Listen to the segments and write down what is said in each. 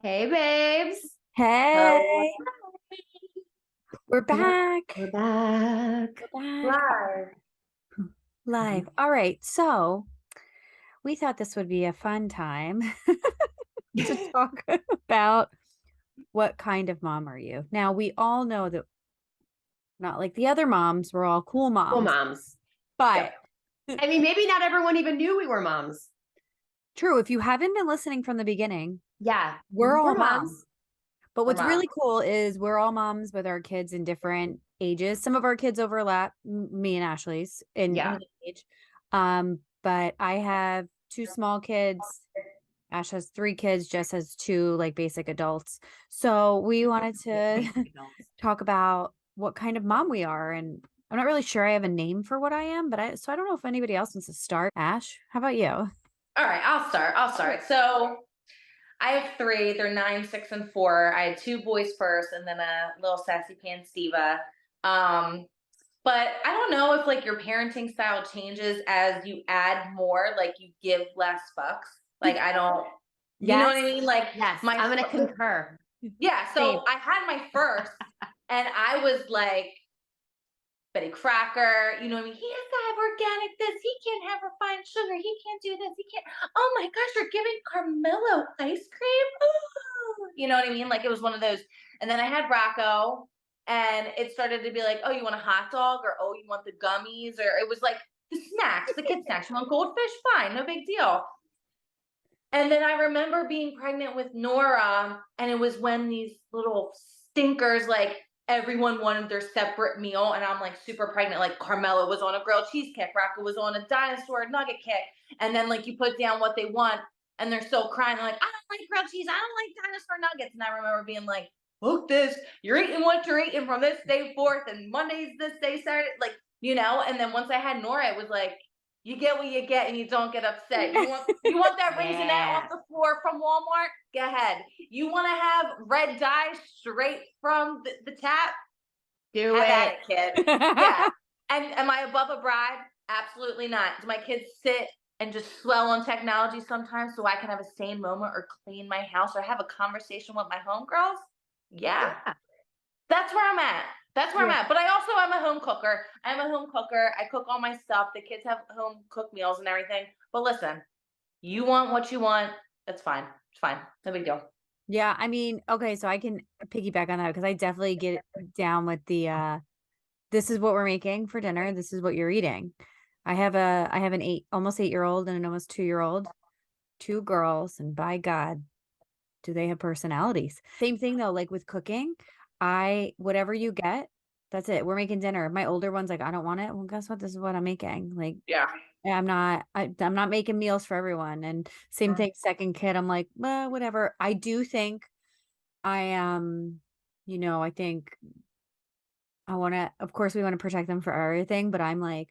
Hey, babes. Hello. Hey, we're back. We're back. We're back Live. live. All right. So we thought this would be a fun time to talk about what kind of mom are you? Now, we all know that not like the other moms, we're all cool Cool moms, moms. but Yep. I mean, maybe not everyone even knew we were moms. true, if you haven't been listening from the beginning, Yeah, we're all we're moms. moms. But We're what's moms. really cool is we're all moms with our kids in different ages. Some of our kids overlap me and Ashley's in Yeah. age. But I have two small kids. Ash has three kids, Jess has two like basic adults. So we wanted to talk about what kind of mom we are. And I'm not really sure I have a name for what I am, but I don't know if anybody else wants to start. Ash, how about you? All right, I'll start. So I have three. They're 9, 6, and 4. I had two boys first, and then a little sassy pants diva. Um, but I don't know if like your parenting style changes as you add more, like you give less fucks. Like I don't, you know what I Yes. mean? Like Yes, my, I'm going to concur. yeah. Same. So I had my first, and I was like Betty Crocker, you know what I mean? He has to have organic this. He can't have refined sugar. He can't do this. He can't. Oh my gosh, you're giving Carmelo ice cream? Ooh. You know what I mean? Like it was one of those. And then I had Rocco, and it started to be like, oh, you want a hot dog? Or oh, you want the gummies? Or it was like the snacks, the kid snacks. You want goldfish? Fine, no big deal. And then I remember being pregnant with Nora, and it was when these little stinkers, like everyone wanted their separate meal, and I'm like super pregnant. Like Carmela was on a grilled cheese kick, Rocco was on a dinosaur nugget kick, and then like you put down what they want, and they're still crying. They're like, I don't like grilled cheese, I don't like dinosaur nuggets. And I remember being like, "Look, this, you're eating what you're eating from this day forth, and Monday's this day, Saturday, like you know." And then once I had Nora, it was like you get what you get and you don't get upset. You want that raisinette off Yeah. the floor from Walmart? Go ahead. You want to have red dye straight from the tap? Do Have at it. it, kid. Yeah. And am I above a bride? Absolutely not. Do my kids sit and just swell on technology sometimes so I can have a sane moment or clean my house or have a conversation with my homegirls? Yeah. Yeah. That's where I'm at. That's where I'm Yeah. at. But I also am a home cooker. I'm a home cooker. I cook all my stuff. The kids have home cooked meals and everything. But listen, you want what you want. That's fine. It's fine. No big deal. Yeah, I mean, okay, so I can piggyback on that because I definitely get down with the this is what we're making for dinner. This is what you're eating. I have an almost 8-year-old and an almost 2-year-old, two girls, and by God, do they have personalities. Same thing though, like with cooking, I whatever you get, that's it. We're making dinner. My older one's like, I don't want it. Well, guess what? This is what I'm making. Like Yeah. I'm not making meals for everyone. And same thing, second kid, I'm like, well, whatever. I do think I am, I think I want to, of course, we want to protect them for everything, but I'm like,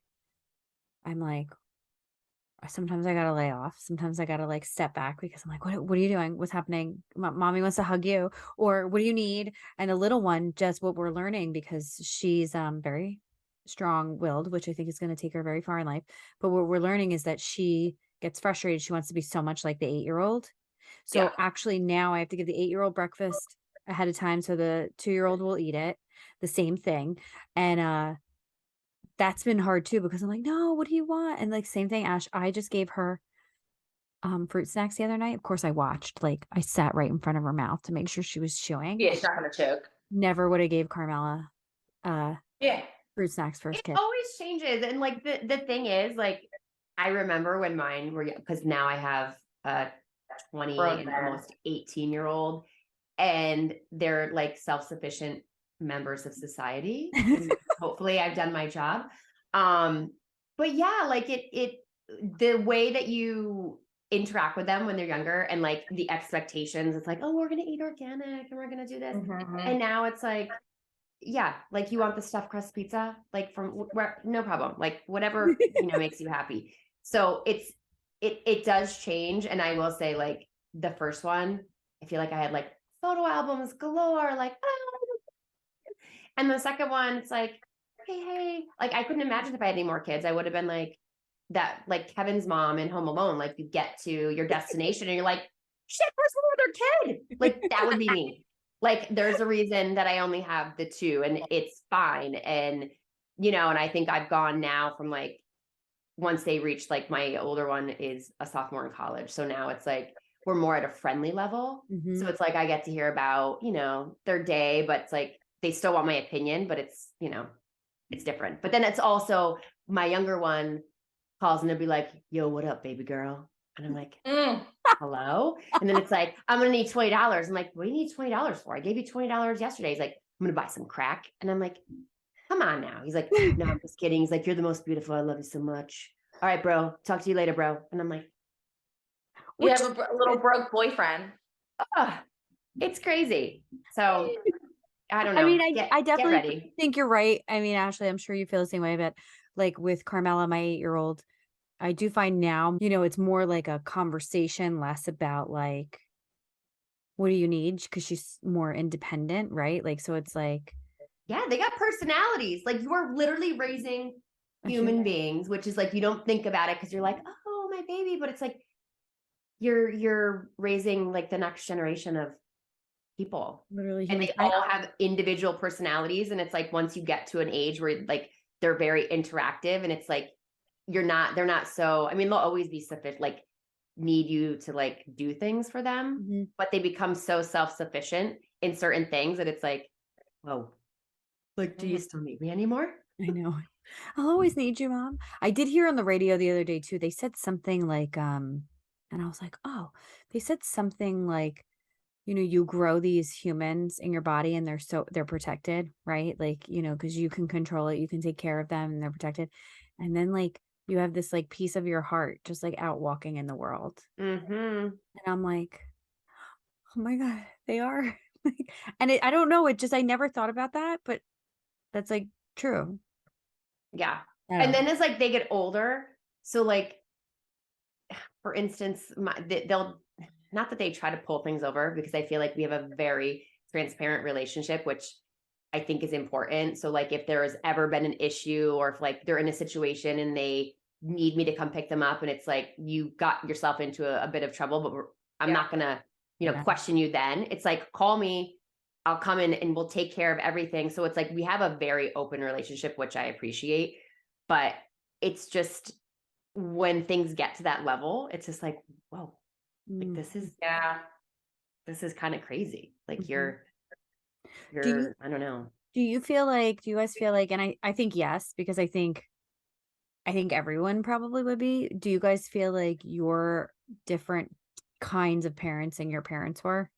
sometimes I gotta lay off. Sometimes I gotta like step back because I'm like, what are you doing? What's happening? Mommy wants to hug you, or what do you need? And the little one, just what we're learning because she's very strong-willed, which I think is going to take her very far in life. But what we're learning is that she gets frustrated. She wants to be so much like the 8-year-old. Yeah. So actually now I have to give the 8-year-old breakfast ahead of time so the 2-year-old will eat it. The same thing. And that's been hard too because I'm like, "No, what do you want?" And like same thing, Ash, I just gave her fruit snacks the other night. Of course, I watched, like I sat right in front of her mouth to make sure she was chewing. Yeah, she's not gonna choke. Never would have gave Carmela uh Yeah. fruit snacks It first kid. always changes. And like the thing is, like, I remember when mine were, because now I have a 20 Grown and man. almost 18-year-old, and they're like self-sufficient members of society. And hopefully I've done my job. But yeah, like the way that you interact with them when they're younger and like the expectations, it's like, oh, we're gonna eat organic and we're gonna do this. Mm-hmm. And now it's like, yeah, like you want the stuffed crust pizza, like from where, no problem, like whatever, makes you happy. So it does change. And I will say, like, the first one, I feel like I had like photo albums galore, like, and the second one, it's like, hey, like I couldn't imagine if I had any more kids. I would have been like that, like Kevin's mom in Home Alone. Like you get to your destination and you're like, shit, where's the other kid? Like that would be me. Like there's a reason that I only have the two and it's fine. And, and I think I've gone now from like, once they reach like my older one is a sophomore in college. So now it's like, we're more at a friendly level. So it's like, I get to hear about, their day, but it's like, they still want my opinion, but it's, it's different. But then it's also my younger one calls and they'll be like, yo, what up, baby girl? And I'm like, hello? And then it's like, I'm going to need $20. I'm like, what do you need $20 for? I gave you $20 yesterday. He's like, I'm going to buy some crack. And I'm like, come on now. He's like, no, I'm just kidding. He's like, you're the most beautiful. I love you so much. All right, bro. Talk to you later, bro. And I'm like, you have a little broke boyfriend. oh, it's crazy. So I don't know. I mean, I definitely ready. think you're right. I mean, Ashley, I'm sure you feel the same way, but like with Carmela, my 8-year-old, I do find now, it's more like a conversation, less about like, what do you need? Because she's more independent, right? Like, so it's like, yeah, they got personalities. Like you are literally raising human beings, which is like, you don't think about it because you're like, oh, my baby, but it's like, you're raising like the next generation of people. Literally, and they all have individual personalities. And it's like, once you get to an age where like they're very interactive and it's like, they're not so, I mean, they'll always be sufficient, like need you to like do things for them, but they become so self-sufficient in certain things that it's like, whoa, like, do you still need me anymore? I know. I'll always need you, Mom. I did hear on the radio the other day too. They said something like, and I was like, oh, they said something like, you grow these humans in your body and they're protected, right? Like, because you can control it, you can take care of them and they're protected. And then like, you have this like piece of your heart just like out walking in the world. And I'm like, oh my God, they are. And I don't know. I never thought about that, but that's like true. Yeah. And then as like they get older, so like, for instance, they'll, not that they try to pull things over because I feel like we have a very transparent relationship, which I think is important. So like if there has ever been an issue or if like they're in a situation and they need me to come pick them up and it's like, you got yourself into a bit of trouble, but I'm not going to, question you then. It's like, call me, I'll come in and we'll take care of everything. So it's like, we have a very open relationship, which I appreciate, but it's just when things get to that level, it's just like, whoa, like this is kind of crazy. Like you're I don't know. Do you guys feel like, and I think yes, because I think everyone probably would be. Do you guys feel like you're different kinds of parents than your parents were?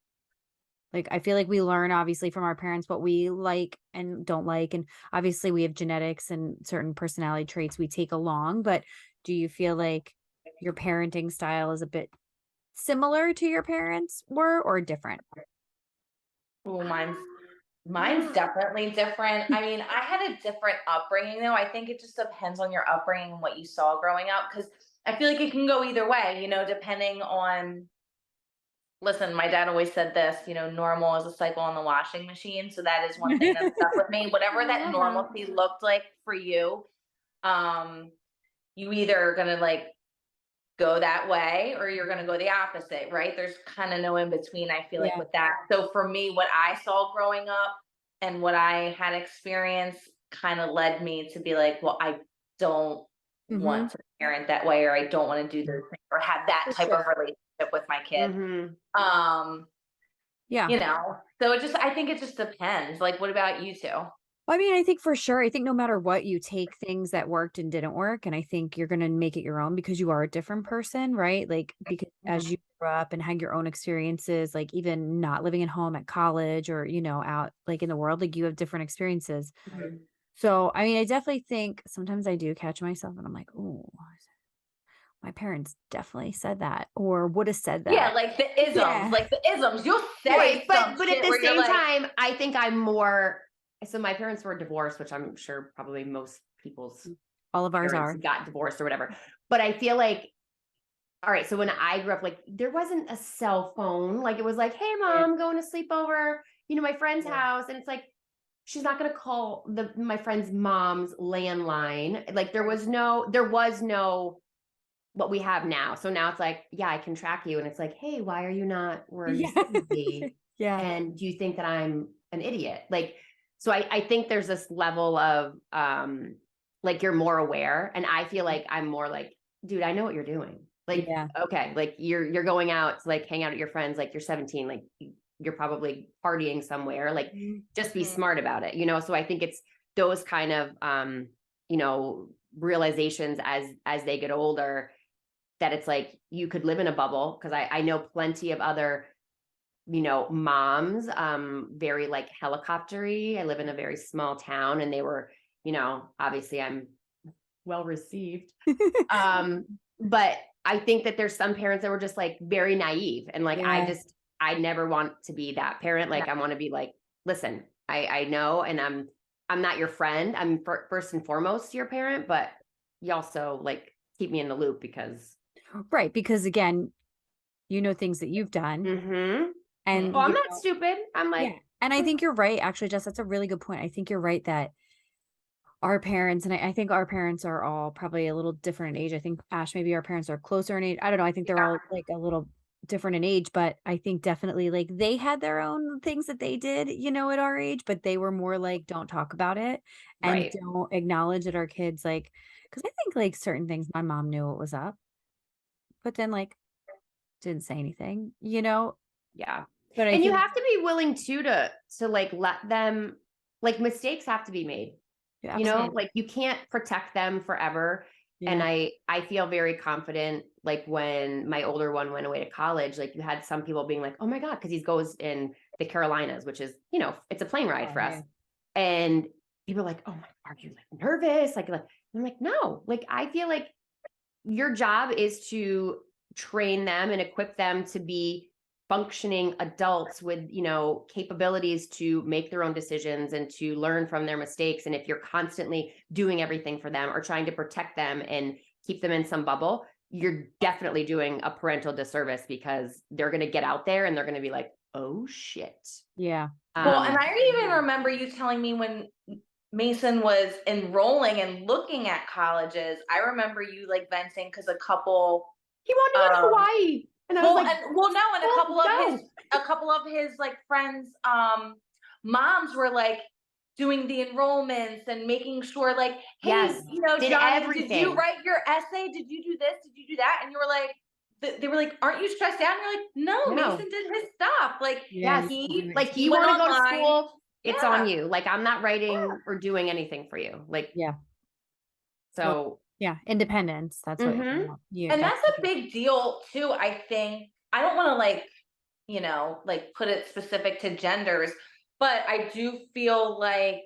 Like, I feel like we learn obviously from our parents what we like and don't like. And obviously we have genetics and certain personality traits we take along, but do you feel like your parenting style is a bit similar to your parents were or different? Oh, mine's definitely different. I mean, I had a different upbringing though. I think it just depends on your upbringing and what you saw growing up. Cause I feel like it can go either way, depending on, listen, my dad always said this, normal is a cycle on the washing machine. So that is one thing that stuck with me. Whatever that normalcy looked like for you, you either are going to like go that way or you're going to go the opposite, right? There's kind of no in between, I feel like, with that. So for me, what I saw growing up and what I had experienced kind of led me to be like, well, I don't want to parent that way, or I don't want to do this or have that type of relationship with my kid. So I think it just depends. Like, what about you two? Well, I mean, I think for sure, I think no matter what, you take things that worked and didn't work. And I think you're going to make it your own because you are a different person, right? Like, because as you grew up and had your own experiences, like even not living at home at college or, out like in the world, like you have different experiences. So, I mean, I definitely think sometimes I do catch myself and I'm like, oh, my parents definitely said that or would have said that. Yeah, like the isms, you'll say, right, but at the same time, I think I'm more. So my parents were divorced, which I'm sure probably most people's, all of ours got divorced or whatever. But I feel like, all right, so when I grew up, like there wasn't a cell phone. Like it was like, hey mom, going to sleep over, my friend's house. And it's like, she's not going to call my friend's mom's landline. Like there was no what we have now. So now it's like, yeah, I can track you. And it's like, hey, why are you not where you Yeah. said you'd be? Yeah. And do you think that I'm an idiot? Like, so I think there's this level of like you're more aware. And I feel like I'm more like, dude, I know what you're doing. Like, Yeah. okay, like you're going out to like hang out at your friends, like you're 17, like you're probably partying somewhere. Like just be Mhm. smart about it, you know? So I think it's those kind of you know, realizations as they get older, that it's like you could live in a bubble, because I know plenty of other, you know, moms, very like helicoptery. I live in a very small town, and they were, you know, obviously I'm well received. But I think that there's some parents that were just like very naive, and like Yeah. I never want to be that parent. Like I want to be like, listen, I know, and I'm not your friend. I'm first and foremost your parent, but you also like keep me in the loop because Right. Because again, you know things that you've done. mm-hmm. And Oh, I'm you not know, stupid. I'm yeah. like, And I think you're right. Actually, Jess, that's a really good point. I think you're right that our parents, and I think our parents are all probably a little different in age. I think Ash, maybe our parents are closer in age. I don't know. I think they're all like a little different in age, but I think definitely like they had their own things that they did, you know, at our age, but they were more like, don't talk about it and right. don't acknowledge that our kids like, because I think like certain things my mom knew what was up, but then like didn't say anything, you know? Yeah. But I And you think, have to be willing to like let them, like mistakes have to be made. yeah, You know, absolutely. like you can't protect them forever. And Yeah. I feel very confident, like when my older one went away to college, like you had some people being like, oh my God, because he goes in the Carolinas, which is, you know, it's a plane ride Oh, for us. yeah. And people are like, oh my, are you like nervous? Like I'm like, no, like I feel like your job is to train them and equip them to be functioning adults with, you know, capabilities to make their own decisions and to learn from their mistakes. And if you're constantly doing everything for them or trying to protect them and keep them in some bubble, you're definitely doing a parental disservice, because they're going to get out there and they're going to be like, oh shit. Yeah. Well, and Um, I even remember you telling me when Mason was enrolling and looking at colleges, I remember you like venting because a couple he wanted to go to um Hawaii. And I was like, well, no, and well, a couple of his like friends moms were like doing the enrollments and making sure like, hey, yes, you know, did Johnny, did you everything. write your essay? Did you do this? Did you do that? And you were like, they were like, aren't you stressed out? And you're like, no, No. Mason did his stuff. Like Yeah. Yes. Like he you went want to go to online. school, it's on Yeah. you. Like I'm not writing or doing anything for you. Like, Yeah. Well, so yeah. Independence. That's what mhm. you, And that's that's a big deal too, I think. I don't want to like, you know, like put it specific to genders, but I do feel like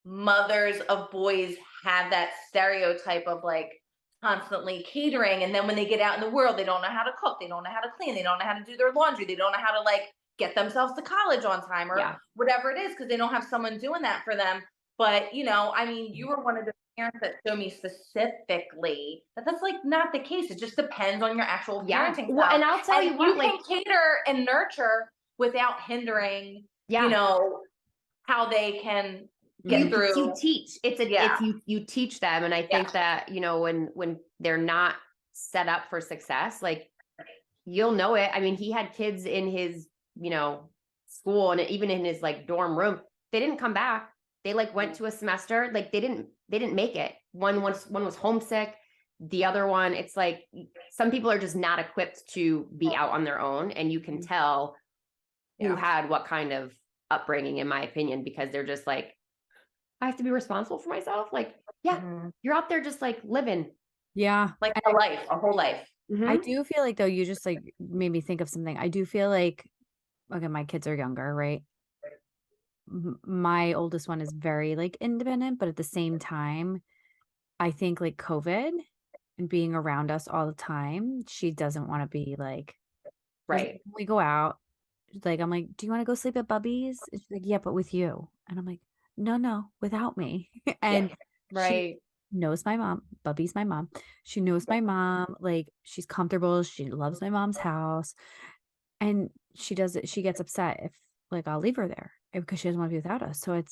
mothers of boys have that stereotype of like constantly catering. And then when they get out in the world, they don't know how to cook, they don't know how to clean, they don't know how to do their laundry, they don't know how to like get themselves to college on time or Yeah. whatever it is, because they don't have someone doing that for them. But you know, I mean, you were one of the parents that showed me specifically that that's like not the case. It just depends on your actual Yeah. parenting Well, style. and I'll tell And you you what, can like, cater and nurture without hindering, you yeah, know, how they can get Mhm. you through. teach. Yeah. It's you teach them. And I Yeah. think that, you know, when they're not set up for success, like you'll know it. I mean, he had kids in his, you know, school and even in his like dorm room. They didn't come back. They like went to a semester. Like they didn't make it. One was homesick. The other one, it's like some people are just not equipped to be out on their own. And you can tell who Yeah. had what kind of upbringing, in my opinion, because they're just like, I have to be responsible for myself. Like, yeah, Mhm. you're out there just like living. Yeah. Like And a life, a whole life. I Mhm. do feel like though, you just like made me think of something. I do feel like, okay, my kids are younger, right? My oldest one is very like independent, but at the same time, I think like COVID and being around us all the time, she doesn't want to be like, Right. when we go out, like, I'm like, do you want to go sleep at Bubby's? And she's like, yeah, but with you. And I'm like, no, without me. Yeah. And she Right. knows my mom. Bubby's my mom. She knows my mom. Like, she's comfortable. She loves my mom's house. And she does it. She gets upset if like I'll leave her there because she doesn't want to be without us. So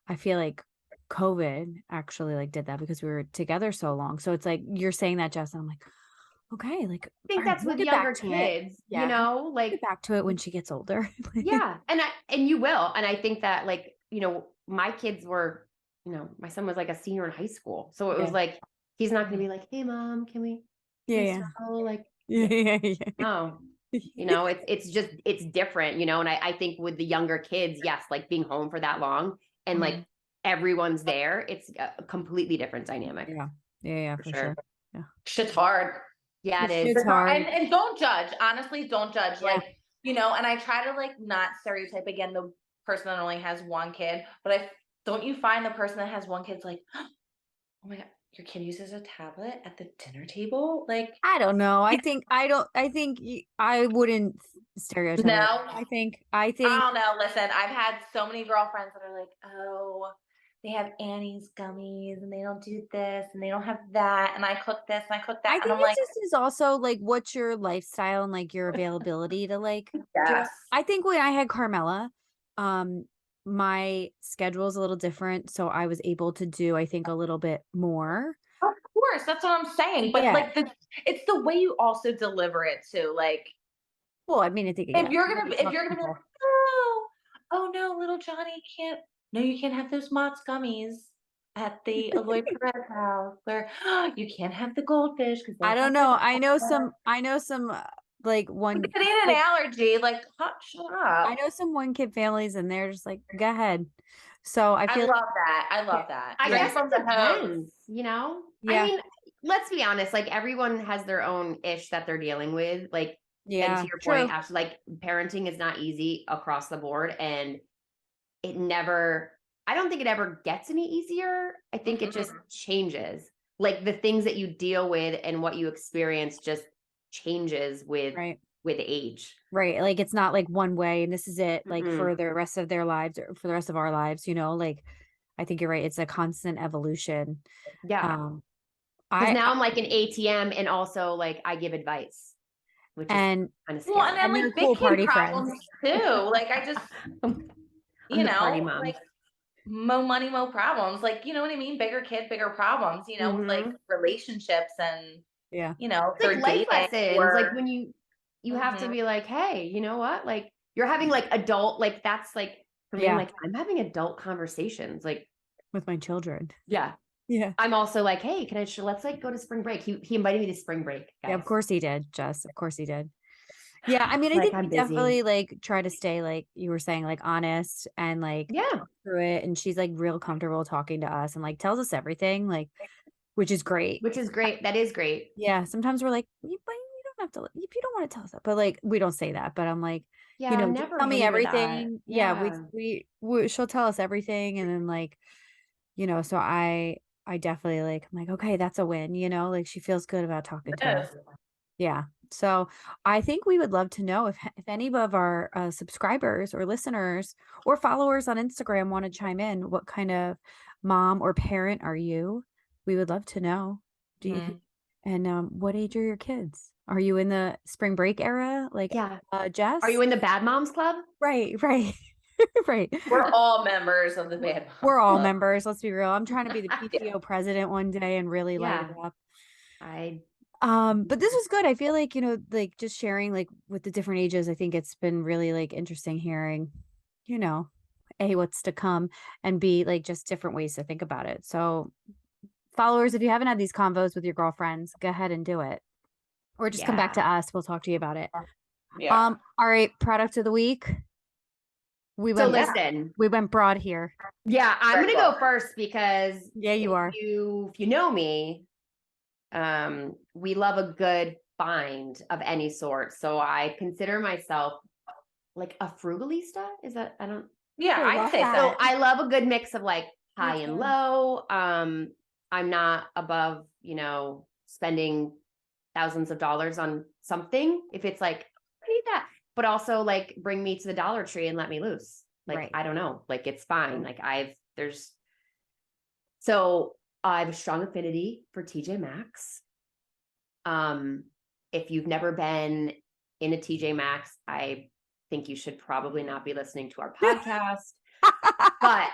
I feel like COVID actually like did that because we were together so long. So it's like you're saying that, Jess, and I'm like, okay, like, I think all right, that's we'll with get back younger to it. kids, Yeah. you know, We'll like, get back to it when she gets older. yeah. And you will. And I think that like, you know, my kids were, you know, my son was like a senior in high school. So it was Yeah. like, he's not going to be like, hey mom, can we Yeah. snuggle? Like, Yeah. Yeah. Yeah. no, you know, it's just, it's different, you know, and I think with the younger kids, yes, like being home for that long and like everyone's there, it's a completely different dynamic. Yeah. Yeah. For sure. Yeah. Shit's hard. Yeah, it is. It's hard. And don't judge. Honestly, don't judge. Yeah. Like, you know, and I try to like not stereotype again the person that only has one kid, but don't you find the person that has one kid's like, oh my God, your kid uses a tablet at the dinner table? Like, I don't know. I think I wouldn't stereotype. no. I I think don't know. Listen, I've had so many girlfriends that are like, oh, they have Annie's gummies and they don't do this and they don't have that. And I cook this and I cook that. I And think I'm it like, just is also like what's your lifestyle and like your availability to like do it. yes. I think when I had Carmela, my schedule is a little different. So I was able to do, I think, a little bit more. Of course, that's what I'm saying. But Yeah. like it's the way you also deliver it too. Like Well, I mean, I think if you're gonna be like, oh no, little Johnny can't. No, you can't have those Mott's gummies at the Aloy Perez house. Where you can't have the goldfish because I don't know. I know some like one It ain't an allergy. Like, shut up. I know some one kid families and they're just like, go ahead. So I I feel love that. I love that. I Drink guess from it the hose. depends, you know? Yeah. I mean, let's be honest, like everyone has their own ish that they're dealing with. Like, and yeah, to your true. point, Ashley, like parenting is not easy across the board. And I don't think it ever gets any easier. I think it just changes. Like the things that you deal with and what you experience just changes with age. Right. Like it's not like one way and this is it, like Mm-mm. for the rest of their lives or for the rest of our lives, you know, like I think you're right. It's a constant evolution. Yeah. Because now I'm like an I ATM and also like I give advice, which is and kind of scary. well, and then and they're like big cool kid party problems too. Like I just I'm the party mom. like mo money, mo problems. Like, you know what I mean? Bigger kid, bigger problems, you know, with like relationships and yeah. you know, It's like they're life dating lessons. Like or when you have to be like, hey, you know what? Like you're having like adult, like that's like for me, I'm like, I'm having adult conversations. Like with my children. yeah. Yeah. I'm also like, hey, let's like go to spring break. He invited me to spring break, guys. Yeah, of course he did, Jess. Of course he did. Yeah, I mean, I Like, think I'm we busy. definitely like try to stay like you were saying, like honest and like Yeah. through it. And she's like real comfortable talking to us and like tells us everything, like which is great. Which is great. That is great. Yeah. Sometimes we're like, but you don't have to if you don't want to tell us that. But like we don't say that. But I'm like, Yeah, you know, I'm just never tell me hinder that. everything. Yeah, we she'll tell us everything. And then like, you know, so I definitely like I'm like, okay, that's a win, you know, like she feels good about talking to us. Yeah. So I think we would love to know if any of our subscribers or listeners or followers on Instagram want to chime in. What kind of mom or parent are you? We would love to know. Do you and what age are your kids? Are you in the spring break era? Like Jess? Are you in the Bad Moms Club? Right. Right. We're all members of the Bad Moms We're all Club. members. Let's be real. I'm trying to be the PTO president one day and really light it up. But this was good. I feel like, you know, like just sharing like with the different ages, I think it's been really like interesting hearing, you know, A, what's to come and B, like just different ways to think about it. So followers, if you haven't had these convos with your girlfriends, go ahead and do it. Or just come back to us. We'll talk to you about it. Yeah. All right, product of the week. We went broad here. Yeah, I'm gonna go first because you are. If you know me, we love a good find of any sort. So I consider myself like a frugalista. Is that I'd say so. So I love a good mix of like high and low. I'm not above, you know, spending thousands of dollars on something. If it's like, I need that, but also like bring me to the Dollar Tree and let me loose. Like, I don't know, like it's fine. Like I have a strong affinity for TJ Maxx. If you've never been in a TJ Maxx, I think you should probably not be listening to our podcast. But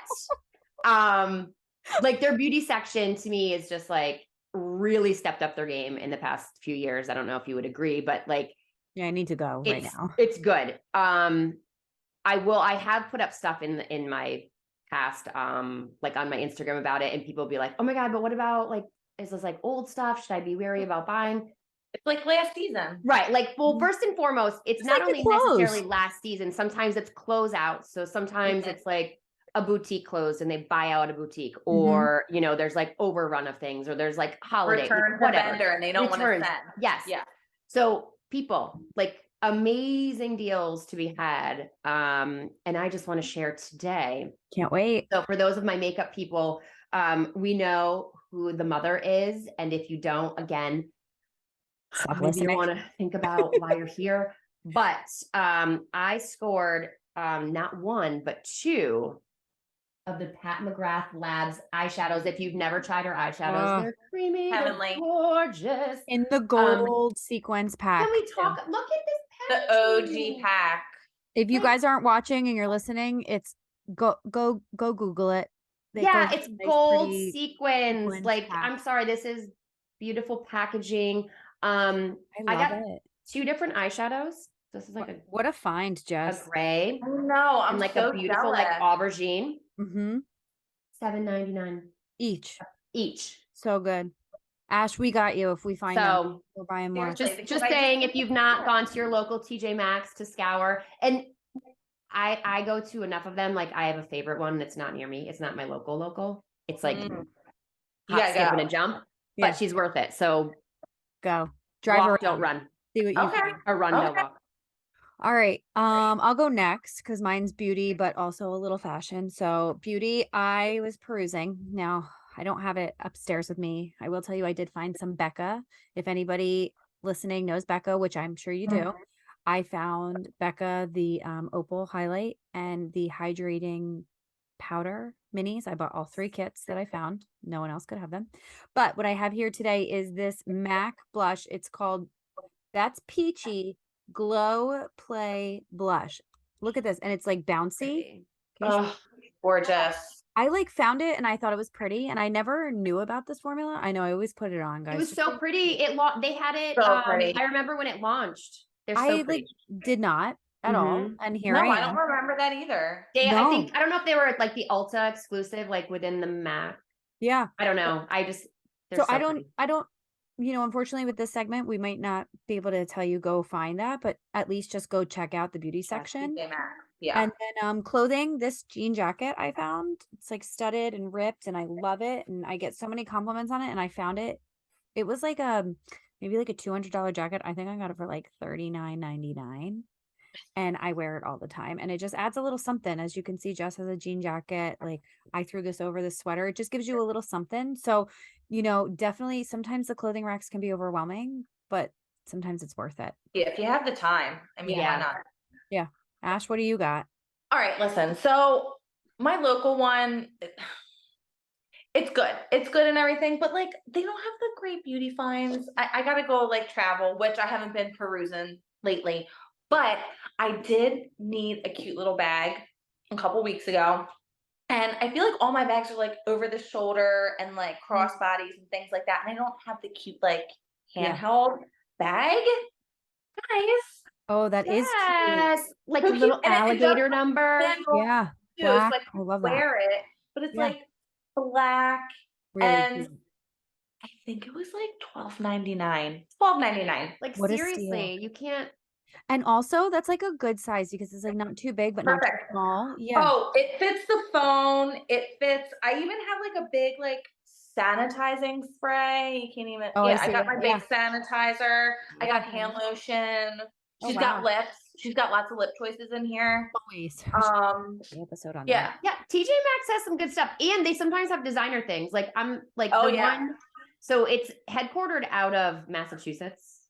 like their beauty section to me is just like really stepped up their game in the past few years. I don't know if you would agree, but like, Yeah, I need to go right now. it's good. I have put up stuff in my past, like on my Instagram about it, and people be like, oh my God, but what about like, is this like old stuff? Should I be wary about buying? It's like last season. Right. Like, well, Mhm. first and foremost, it's It's not like the only clothes. necessarily last season. Sometimes it's closeout. So sometimes Mhm. it's like a boutique closed and they buy out a boutique, Mhm. or, you know, there's like overrun of things, or there's like holiday, Return to whatever. vendor and they don't want to Returns. send. Yes. Yeah. So people, like, amazing deals to be had. And I just want to share today. Can't wait. So for those of my makeup people, we know who the mother is. And if you don't, again, Stop maybe you listening. want to think about why you're here. But I scored not one, but two of the Pat McGrath Labs eyeshadows. If you've never tried her eyeshadows, Oh. they're creamy, they're Heavenly. gorgeous. In the gold sequence pack. Can we talk? Look at this The OG packaging. pack. If you Like- guys aren't watching and you're listening, it's go Google it. They Yeah, go it's nice, gold pretty sequins. sequins Like, pack. I'm sorry, this is beautiful packaging. I I love got it. two different eyeshadows. This is like What a find, a Jess. gray I know. I'm and like so a beautiful like jealous. aubergine. Mm-hmm. $7.99 Each. each. So good. Ash, we got you if we find them. So We're buying more. Seriously. just because I saying, just- if you've not gone to your local TJ Maxx to scour, and I go to enough of them. Like, I have a favorite one that's not near me. It's not my local. It's like Mm. You hop, gotta skip, go. and a jump. Yeah. But she's worth it. So Go. Drive walk, around. don't run. See what you Okay. find. Or run, Okay. don't walk. All right. I'll go next because mine's beauty, but also a little fashion. So beauty, I was perusing. Now I don't have it upstairs with me. I will tell you, I did find some Becca. If anybody listening knows Becca, which I'm sure you do, I found Becca the opal highlight and the hydrating powder minis. I bought all 3 kits that I found. No one else could have them. But what I have here today is this MAC blush. It's called That's Peachy Glow Play Blush. Look at this. And it's like bouncy. Oh, gorgeous. I like found it and I thought it was pretty and I never knew about this formula. I know I always put it on, guys. It was just so like- pretty. They had it. So pretty. I remember when it launched. They're so I pretty. like did not at all. Mhm. And here No, I I am. don't remember that either. I No. think, I don't know if they were like the Ulta exclusive, like within the MAC. Yeah. I don't know. They're So I pretty. don't, unfortunately with this segment, we might not be able to tell you go find that, but at least just go check out the beauty section. TJ Maxx. Yeah. And then clothing, this jean jacket I found, it's like studded and ripped and I love it. And I get so many compliments on it. And I found it. It was like maybe like a $200 jacket. I think I got it for like $39.99. And I wear it all the time. And it just adds a little something. As you can see, Jess has a jean jacket. Like I threw this over the sweater. It just gives you a little something. So, definitely sometimes the clothing racks can be overwhelming, but sometimes it's worth it. Yeah, if you have the time. I mean, Yeah. why not? Ash, what do you got? All right, listen. So my local one, it's good. It's good and everything, but like they don't have the great beauty finds. I gotta go like travel, which I haven't been perusing lately. But I did need a cute little bag a couple weeks ago. And I feel like all my bags are like over the shoulder and like crossbodies and things like that. And I don't have the cute like Yeah. handheld bag. Guys. Oh, that is cute. Yes, like So a little cute, and it alligator does- number. Yeah. Too, Black. so I I love that. wear it, but it's Yeah. like black. Really and cute. I think it was like $12.99. $12.99. Like, What a seriously, you can't. And also that's like a good size because it's like not too big, but not too Perfect. small. Yeah. Oh, it fits the phone. It fits. I even have like a big like sanitizing spray. You can't even. Oh, I I see got it. my big sanitizer. I got Okay. hand lotion. Oh, She's wow. got lips. She's got lots of lip choices in here. Always. Um, Episode on yeah. Yeah, TJ Maxx has some good stuff, and they sometimes have designer things. Like, I'm like Oh, the yeah. one. So it's headquartered out of Massachusetts,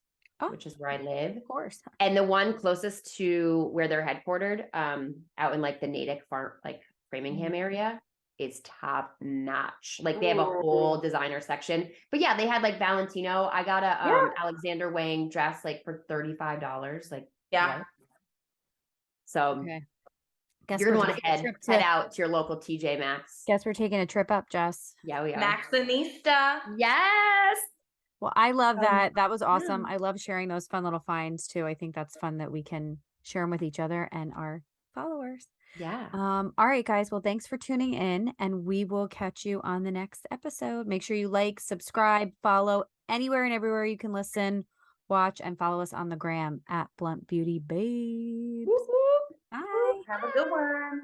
Oh. which is where I live. Of course. And the one closest to where they're headquartered, out in like the Natick farm, like Framingham area, is top notch. Like, they have a whole Ooh. designer section. But yeah, they had like Valentino. I got a Yeah. Alexander Wang dress like for $35. Like, Yeah. what? So Okay. Guess You're we're gonna want taking a to trip head out to your local TJ Maxx. Guess we're taking a trip up, Jess. Yeah, we are. Maxinista. Yes. Well, I love that. That was awesome. yeah. I love sharing those fun little finds too. I think that's fun that we can share them with each other and our followers. Yeah. All right, guys. Well, thanks for tuning in, and we will catch you on the next episode. Make sure you like, subscribe, follow anywhere and everywhere you can listen, watch, and follow us on the gram at Blunt Beauty Babes. Whoop, whoop. Bye. Have a good one.